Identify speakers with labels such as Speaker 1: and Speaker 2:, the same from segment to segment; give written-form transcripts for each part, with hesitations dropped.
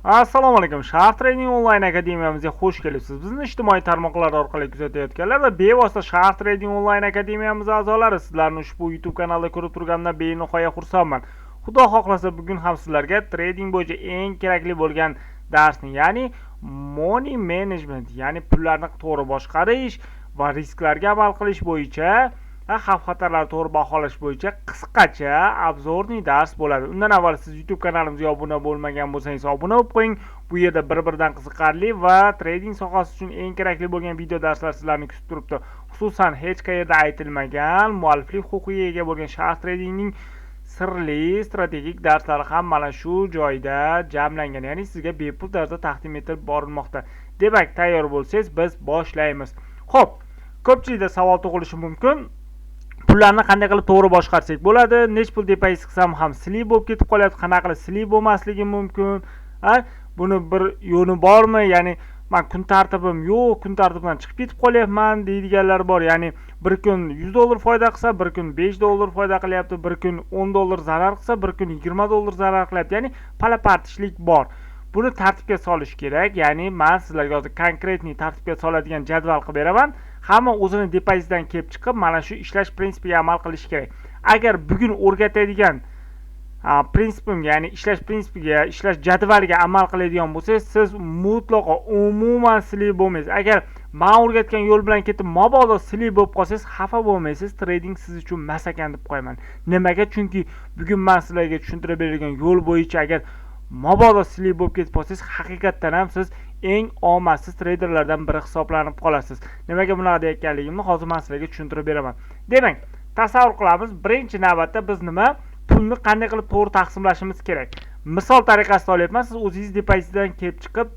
Speaker 1: Assalomu alaykum. Sharq Trading Online akademiyamizga xush kelibsiz. Bizni ijtimoiy tarmoqlar orqali kuzatayotganlar va bevosita Sharq Trading Online akademiyamiz a'zolari sizlarni ushbu YouTube kanalda ko'rib turganimdan benihoya xursandman. Xudo xohlasa bugun ham sizlarga trading bo'yicha eng kerakli bo'lgan darsni, ya'ni money management, ya'ni pullarni to'g'ri boshqarish va risklarga amal qilish bo'yicha xavf-xatarlarni to'g'ri baholash bo'yicha qisqacha obzorniy dars bo'ladi. Undan avval siz YouTube kanalimizga obuna bo'lmagan bo'lsangiz obuna bo'lib qo'ying. Bu yerda bir-biridan qiziqarli va trading sohasi uchun eng kerakli bo'lgan video darslar sizlarni kutib turibdi. Xususan hech qayerda aytilmagan mualliflik huquqiga ega bo'lgan Sharq Tradingning sirli strategik darslari ham mana shu joyda jamlangan, ya'ni sizga bepul tarzda taqdim etib borilmoqda. Demak, tayyor bo'lsangiz biz boshlaymiz. Xo'p, ko'pchilikda savol tug'ilishi mumkin. Pullarni qanday qilib to'g'ri boshqarsak bo'ladi? Nech pul depozit qilsam ham silib bo'lib ketib qolyapti. Qanaqa qilib silib bo'lmasligi mumkin? Buni bir yo'li bormi? Ya'ni men kun tartibim yo'q, kun tartibidan chiqib ketib qolyapman deydiganlar bor. Ya'ni bir kun $100 foyda qilsa, bir kun $5 foyda qilyapti, bir kun $10 zarar qilsa, bir kun $20 zarar qilyapti. Ya'ni pala-partishlik bor. Buni tartibga solish kerak. Ya'ni men sizlarga hozir konkretniy tartibga soladigan jadval qilib beraman. Hamma o'zini depozitdan kelib chiqib mana shu ishlash prinsipiga amal qilish kerak. Agar bugun o'rgatadigan prinsipimga, ya'ni ishlash prinsipiga, ishlash jadvaliga amal qiladigan bo'lsangiz, siz mutlaqo umuman silib bo'lmaysiz. Agar men o'rgatgan yo'l bilan ketib, mabodo silib bo'lib qolsangiz, xafa bo'lmaysiz. Trading siz uchun emas ekan deb qo'yaman. Nimaga? Chunki bugun men sizlarga tushuntirib bergan yo'l bo'yicha agar mabodo silib bo'lib ketib qolsangiz, haqiqatdan ham siz eng omadsiz treyderlardan biri hisoblanib qolasiz. Nimaga bunaqa deyotganligimni hozir men sizlarga tushuntirib beraman. Demak, tasavvur qilamiz, birinchi navbatda biz pulni qanday qilib to'g'ri taqsimlashimiz kerak. Misol tariqasida olyapman, siz o'zingiz depozitdan kelib chiqib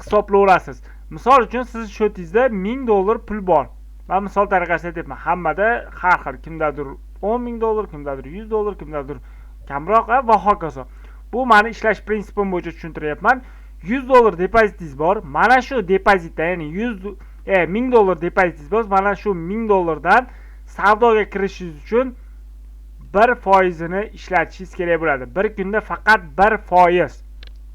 Speaker 1: hisoblayverasiz. Misol uchun siz shotingizda $1000 pul bor. Men misol tariqasida aytyapman, hammada har xil, kimdadir $10,000, kimdadir $100, kimdadir kamroq va hokazo. Bu meni ishlash prinsipim bo'yicha tushuntiryapman. $100 depozitingiz bor. Mana shu depozitdan, ya'ni $1000 depozitingiz bor. Mana shu $1000 dan savdoga kirishingiz uchun 1% ni ishlatishingiz kerak bo'ladi. Bir kunda faqat 1%.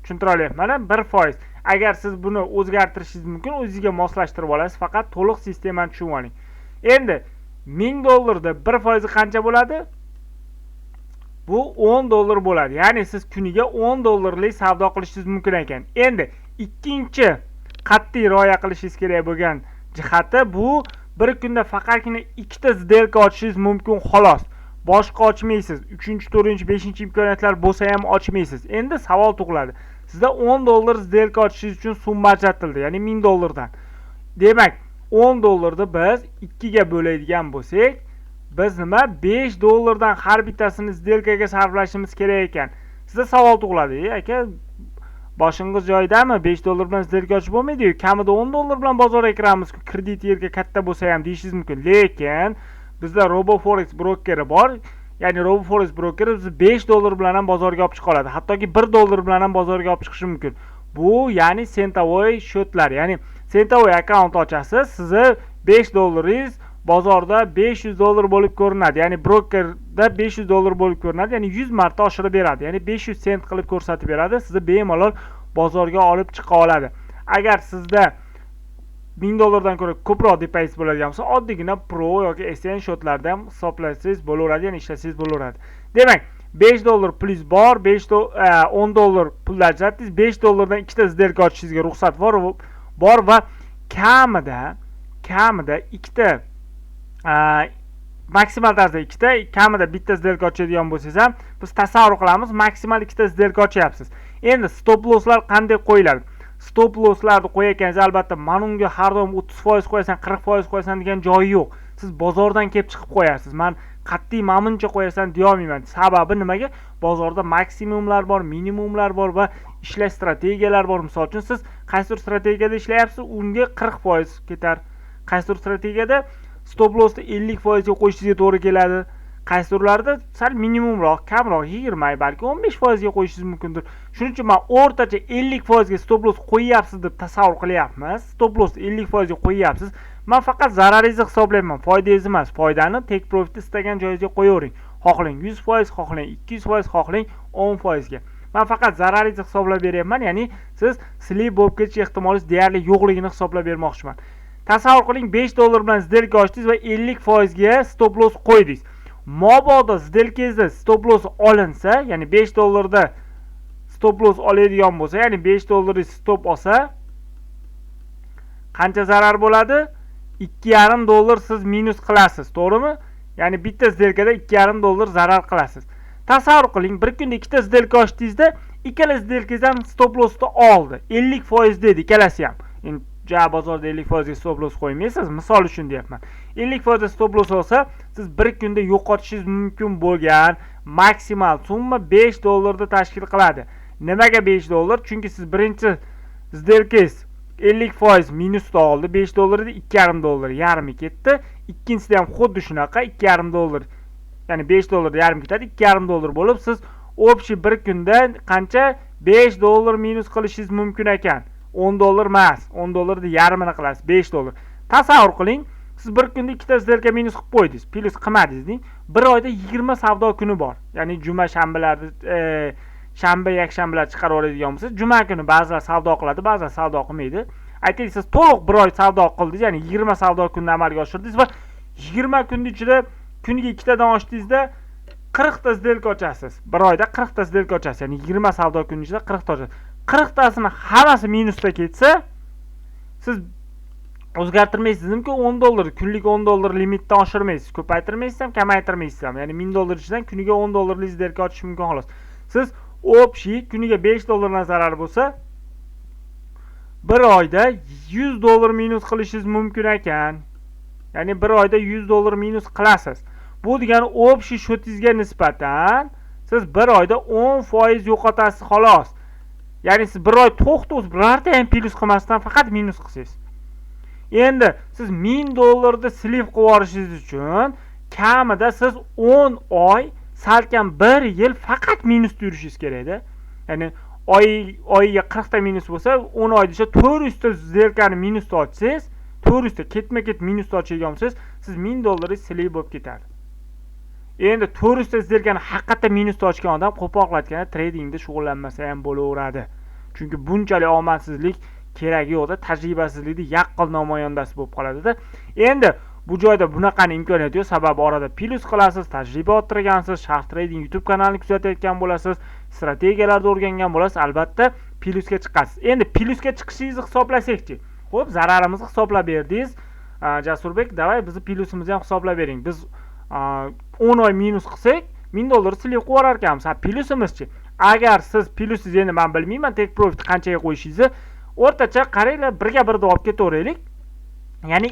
Speaker 1: Tushuntira olyapman, 1%. Agar siz buni o'zgartirishingiz mumkin, o'zingizga moslashtirib olasiz, faqat to'liq sistemani tushunib oling. Endi $1000 da 1% qancha bo'ladi? Bu $10 bo'ladi. Ya'ni siz kuniga $10lik savdo qilishingiz mumkin ekan. Endi ikkinchi qat'iy rioya qilishingiz kerak bo'lgan jihati bu bir kunda faqatgina ikkita сделка ochishingiz mumkin xolos. Boshqa ochmaysiz. 3-chi, 4-chi, 5-chi imkoniyatlar bo'lsa ham ochmaysiz. Endi savol tug'iladi. Sizda $10 сделка ochishingiz uchun summa ajratildi, ya'ni $1000 dan. Demak, $10 ni biz 2 ga bo'ladigan bo'lsak, biz $5 dan har bittasini сделкаga sarflashimiz kerak ekan. Sizda savol tug'iladi, aka, boshingiz joyidami? $5 bilan сделка ochib bo'lmaydi-ku. Kamida $10 bilan bozorga kiramiz-ku, kredit yerga katta bo'lsa ham deyishingiz mumkin. Lekin bizda RoboForex brokeri bor. Ya'ni RoboForex brokeri bizni $5 bilan ham bozorga olib chiqa oladi. Hattoki $1 bilan ham bozorga olib chiqishi mumkin. Bu ya'ni sentovoy shotlar, ya'ni sentovoy akkaunt ochasiz, sizni $5 bozorda $500 bo'lib ko'rinadi. Ya'ni brokerda $500 bo'lib ko'rinadi. Ya'ni 100 marta oshirib beradi. Ya'ni 500 sent qilib ko'rsatib beradi. Sizni bemalol bozorga olib chiqa oladi. Agar sizda $1000 dan ko'ra ko'proq depozit bo'ladigan bo'lsa, oddiygina Pro yoki SN shotlarda ham hisoblasangiz bo'laveradi, ya'ni ishlasangiz bo'laveradi. Demak, $5 pulingiz bor, $10 pul ajratdingiz, $5 dan ikkita сделка ochishingizga ruxsat bor va kamida ikkita maksimal tarzda ikkita, kamida bitta сделка ochadigan bo'lsangiz ham, biz tasavvur qilamiz, maksimal ikkita сделка ochyapsiz. Endi stop losslar qanday qo'yiladi? Stop losslarni qo'yayotgansiz, albatta, men unga har doim 30% qo'yasan, 40% qo'yasan degan joyi yo'q. Siz bozordan kelib chiqib qo'yasiz. Men qat'iy mamnuncha qo'yasan deya olmayman. Sababi nimaga? Bozorda maksimumlar bor, minimumlar bor va ishlash strategiyalari bor. Misol uchun siz qaysidir strategiyada ishlayapsiz, unga 40% ketar. Qaysidir strategiyada stop lossni 50% ga qo'yishingizga to'g'ri keladi. Qaysidirlarda sal minimumroq, kamroq 20, balki 15% ga qo'yishingiz mumkindir. Shuning uchun men o'rtacha 50% ga stop loss qo'yapsiz deb tasavvur qilyapmiz. Stop loss 50% ga qo'yapsiz. Men faqat zararingizni hisoblayman, foydangizni emas. Foydani take profit istagan joyingizga qo'yavering. Xohlang 100%, xohlang 200%, xohlang 10% ga. Men faqat zararingizni hisoblab beryapman, ya'ni siz slip bo'lib ketish ehtimoli deyarli yo'qligini hisoblab bermoqchiman. Tasavvur qiling, 5 dollar bilan сделка ochdingiz va 50% ga stop loss qo'ydingiz. Mabodo сделкangizda stop loss olinsa, ya'ni 5 dollarda stop loss oladigan bo'lsa, ya'ni 5 dollarni stop olsa, qancha zarar bo'ladi? 2,5 dollar siz minus qilasiz, to'g'rimi? Ya'ni bitta сделкада 2,5 dollar zarar qilasiz. Tasavvur qiling, bir kunda ikkita сделка ochdingizda, ikkala сделкangizdan stop lossni oldi. 50% dedi ikkalasi ham. Endi bozorda 50% ga stop loss qo'ymaysiz, misol uchun deyapman. 50% stop loss olsa, siz bir kunda yo'qotishingiz mumkin bo'lgan maksimal summa 5 dollarni tashkil qiladi. Nimaga 5 dollar? Chunki siz birinchi сделкangiz 50% minusda oldi, 5 dollarda 2,5 dollar yarmi ketdi. Ikkinchisida ham xuddi shunaqa 2,5 dollar. Ya'ni 5 dollar yarmi ketadi, 2,5 dollar bo'lib, siz общий bir kunda qancha 5 dollar minus qilishingiz mumkin ekan. 10 dollar emas, 10 dollarni yarmini qilasiz, 5 dollar. Tasavvur qiling, siz bir kunda ikkita сделка minus qilib qo'ydingiz, plus qilmadingiz. Bir oyda 20 savdo kuni bor. Ya'ni juma, shanbalarda shanba, yakshanbalar chiqarib oladigan bo'lsa, juma kuni ba'zilar savdo qiladi, ba'zilar savdo qilmaydi. Aytaylik, siz to'liq bir oy savdo qildingiz, ya'ni 20 savdo kunini amalga oshirdingiz va 20 kun ichida kuniga ikkitadan ochdingizda 40 ta сделка ochasiz. Bir oyda 40 ta сделка ochasiz, ya'ni 20 savdo kuni ichida 40 ta ochasiz. 40 tasini hammasi minusda ketsa, siz o'zgartirmaysizmi-ku 10 dollar, kunlik 10 dollar limitdan oshirmaysiz, ko'paytirmaysiz ham, kamaytirmaysiz ham. Ya'ni 1000 dollar ichidan kuniga 10 dollarlik сделка ochish mumkin xolos. Siz общий kuniga 5 dollardan zarar bo'lsa, bir oyda 100 dollar minus qilishingiz mumkin ekan. Ya'ni bir oyda 100 dollar minus qilasiz. Bu degani общий shotingizga nisbatan siz bir oyda 10% yo'qotasiz xolos. Ya'ni siz bir oy to'xtasiz, birorta ham plus qilmasdan faqat minus qilsangiz. Endi siz 1000 dollarni slip qilib olishingiz uchun kamida siz 10 oy, salkam 1 yil faqat minusda yurishingiz kerak-da. Ya'ni oyiga 40 ta minus bo'lsa, 10 oyda 400 ta сделкani minusda ochsangiz, 400 ta ketma-ket minusda ochadigan bo'lsangiz, siz 1000 dollar slip bo'lib ketadi. Endi 400 ta сделкani haqiqatda minusda ochgan odam qo'poqlatganda tradingda shug'ullanmasa ham bo'laveradi. Chunki bunchalik omadsizlik keragi yo'qda, tajribasizlikni yaqqol namoyandasi bo'lib qoladi-da. Endi bu joyda bunaqani imkoniyati yo'q, sababi orada plus qilasiz, tajriba orttirgansiz, Sharq Trading YouTube kanalini kuzatayotgan bo'lasiz, strategiyalarni o'rgangan bo'lasiz, albatta plusga chiqasiz. Endi plusga chiqishingizni hisoblasakchi. Xo'p, zararimizni hisoblab berdingiz. Jasurbek, davay bizni plusimizni ham hisoblab bering. Biz 10 oy minus qilsak, 1000 dollar slip qilib olar ekanmiz. Plusimizchi. Agar siz plusiz, endi men bilmayman, take profit qanchaga qo'yishingizni, o'rtacha qaranglar, birga birda olib ketaveraylik. Ya'ni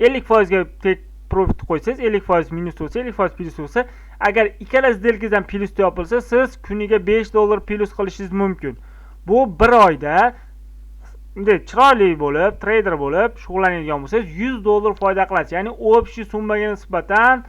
Speaker 1: 50% ga take profit qo'ysangiz, 50% minus bo'lsa, 50% plus bo'lsa, agar ikkala сделкаdan plus topilsa, siz kuniga 5 dollar plus qilishingiz mumkin. Bu bir oyda bunday chiroyli bo'lib, trader bo'lib shug'ullanadigan bo'lsangiz 100 dollar foyda qilasiz. Ya'ni общий summaga nisbatan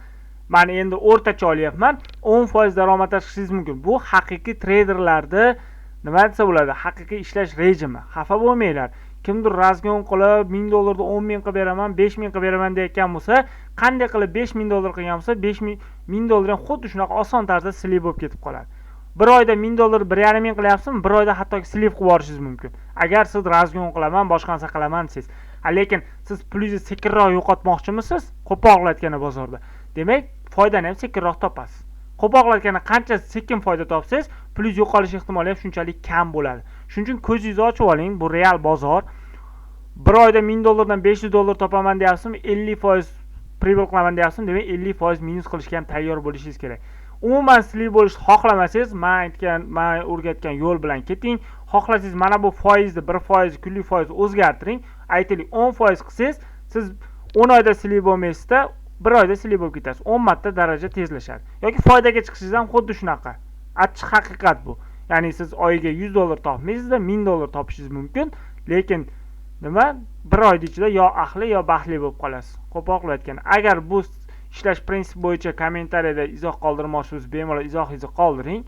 Speaker 1: men endi o'rtacha olyapman, 10% daromad tashqishingiz mumkin. Bu haqiqiy traderlarda nima desa bo'ladi? Haqiqiy ishlash rejimi. Xafa bo'lmanglar. Kimdir razgon qilib 1000 dollarni 10,000 qilib beraman, 5000 qilib beraman deyotgan bo'lsa, qanday qilib 5000 dollar qilgan bo'lsa, 5000 dollar ham xuddi shunaqa oson tarzda slip bo'lib ketib qoladi. Bir oyda 1000 dollar 1,5 qilyapsizmi, bir oyda hattoki slip qilib yuborishingiz mumkin. Agar siz razgon qilaman, boshqa narsa qilaman desangiz. Lekin siz plyusni sekinroq yo'qotmoqchimisiz? Qo'poqlatgani bozorda. Demak, foydani ham sekinroq topasiz. Qo'poqlatgani qancha sekin foyda topsangiz, plyus yo'qolish ehtimoli ham shunchalik kam bo'ladi. Shuning uchun ko'zingizni ochib oling, bu real bozor. Bir oyda 1000 dollardan 500 dollar topaman deyapsizmi, 50% pribol qilaman deyapsizmi, demak 50% minus qilishga ham tayyor bo'lishingiz kerak. Umuman slip bo'lishni xohlamasangiz, men o'rgatgan yo'l bilan keting. Xohlasangiz mana bu foizni 1%, kunlik foiz o'zgartiring. Aytaylik 10% qilsangiz, siz 10 oyda slip bo'lmaysizda, bir oyda slip bo'lib ketasiz. 10 marta daraja tezlashadi. Yoki foydaga chiqishingiz ham xuddi shunaqa. Achchiq haqiqat bu. Ya'ni siz oyiga 100 dollar topmaysizda, 1000 dollar topishingiz mumkin, lekin nima? Bir oy ichida yo ahli yo baxtli bo'lib qolasiz. Qo'poqlatgan. Agar bu ishlash prinsipi bo'yicha kommentariyada izoh qoldirmoqchisiz, bemalol izohingizni qoldiring.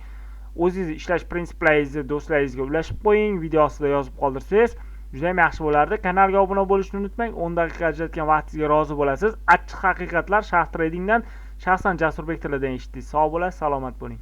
Speaker 1: O'zingiz ishlash prinsiplaringizni do'stlaringizga ulashib qo'ying, video ostida yozib qoldirsangiz juda ham yaxshi bo'lardi. Kanalga obuna bo'lishni unutmang. 10 daqiqa ajratgan vaqtingizga rozi bo'lasiz. Achchiq haqiqatlar Sharq Tradingdan shaxsan Jasurbek tilidan eshitdingiz. Sog' bo'lasiz, salomat bo'ling.